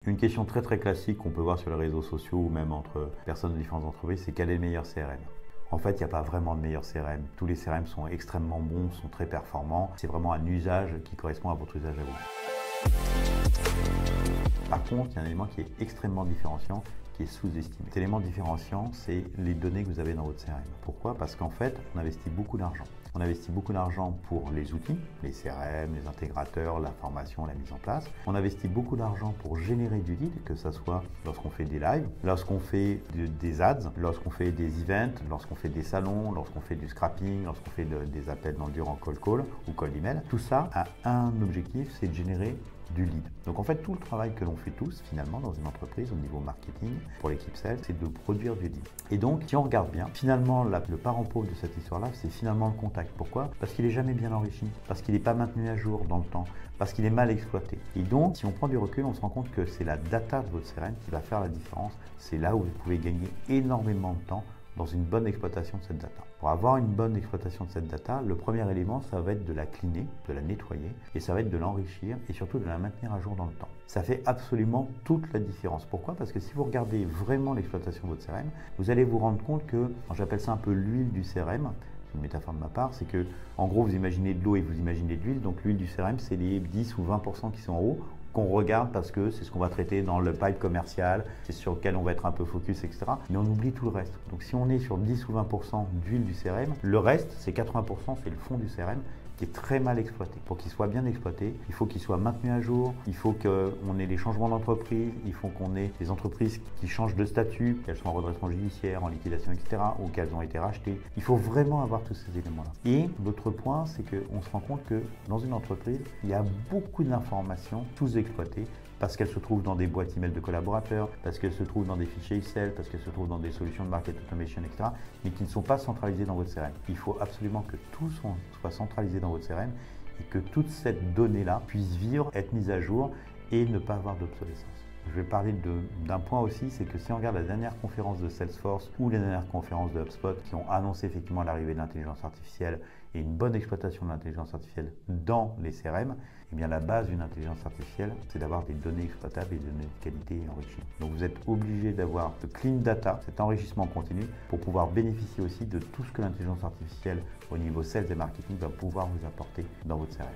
Une question très très classique qu'on peut voir sur les réseaux sociaux ou même entre personnes de différentes entreprises, c'est quel est le meilleur CRM? En fait, il n'y a pas vraiment de meilleur CRM. Tous les CRM sont extrêmement bons, sont très performants. C'est vraiment un usage qui correspond à votre usage à vous. Par contre, il y a un élément qui est extrêmement différenciant, qui est sous-estimé. Cet élément différenciant, c'est les données que vous avez dans votre CRM. Pourquoi? Parce qu'en fait, on investit beaucoup d'argent. On investit beaucoup d'argent pour les outils, les CRM, les intégrateurs, la formation, la mise en place. On investit beaucoup d'argent pour générer du lead, que ce soit lorsqu'on fait des lives, lorsqu'on fait des ads, lorsqu'on fait des events, lorsqu'on fait des salons, lorsqu'on fait du scrapping, lorsqu'on fait des appels d'endurant cold call ou cold email. Tout ça a un objectif, c'est de générer du lead. Donc en fait, tout le travail que l'on fait tous finalement dans une entreprise au niveau marketing pour l'équipe sales, c'est de produire du lead. Et donc, si on regarde bien, finalement, le parent pauvre de cette histoire-là, c'est finalement le contact. Pourquoi? Parce qu'il n'est jamais bien enrichi, parce qu'il n'est pas maintenu à jour dans le temps, parce qu'il est mal exploité. Et donc, si on prend du recul, on se rend compte que c'est la data de votre CRM qui va faire la différence. C'est là où vous pouvez gagner énormément de temps dans une bonne exploitation de cette data. Pour avoir une bonne exploitation de cette data, le premier élément, ça va être de la cleaner, de la nettoyer, et ça va être de l'enrichir et surtout de la maintenir à jour dans le temps. Ça fait absolument toute la différence. Pourquoi? Parce que si vous regardez vraiment l'exploitation de votre CRM, vous allez vous rendre compte que, j'appelle ça un peu l'huile du CRM, c'est une métaphore de ma part, c'est que, en gros, vous imaginez de l'eau et vous imaginez de l'huile, donc l'huile du CRM, c'est les 10 ou 20% qui sont en haut, qu'on regarde parce que c'est ce qu'on va traiter dans le pipe commercial, c'est sur lequel on va être un peu focus, etc. Mais on oublie tout le reste. Donc si on est sur 10 ou 20% d'huile du CRM, le reste, c'est 80%, c'est le fond du CRM qui est très mal exploité. Pour qu'il soit bien exploité, il faut qu'il soit maintenu à jour, il faut qu'on ait les changements d'entreprise, il faut qu'on ait des entreprises qui changent de statut, qu'elles soient en redressement judiciaire, en liquidation, etc., ou qu'elles ont été rachetées. Il faut vraiment avoir tous ces éléments-là. Et l'autre point, c'est qu'on se rend compte que dans une entreprise, il y a beaucoup d'informations sous-exploitées parce qu'elles se trouvent dans des boîtes email de collaborateurs, parce qu'elles se trouvent dans des fichiers Excel, parce qu'elles se trouvent dans des solutions de market automation, etc., mais qui ne sont pas centralisées dans votre CRM. Il faut absolument que tout soit centralisé dans votre CRM et que toute cette donnée-là puisse vivre, être mise à jour et ne pas avoir d'obsolescence. Je vais parler d'un point aussi, c'est que si on regarde la dernière conférence de Salesforce ou les dernières conférences de HubSpot qui ont annoncé effectivement l'arrivée de l'intelligence artificielle et une bonne exploitation de l'intelligence artificielle dans les CRM, eh bien la base d'une intelligence artificielle, c'est d'avoir des données exploitables et des données de qualité et enrichies. Donc vous êtes obligé d'avoir de clean data, cet enrichissement continu, pour pouvoir bénéficier aussi de tout ce que l'intelligence artificielle au niveau sales et marketing va pouvoir vous apporter dans votre CRM.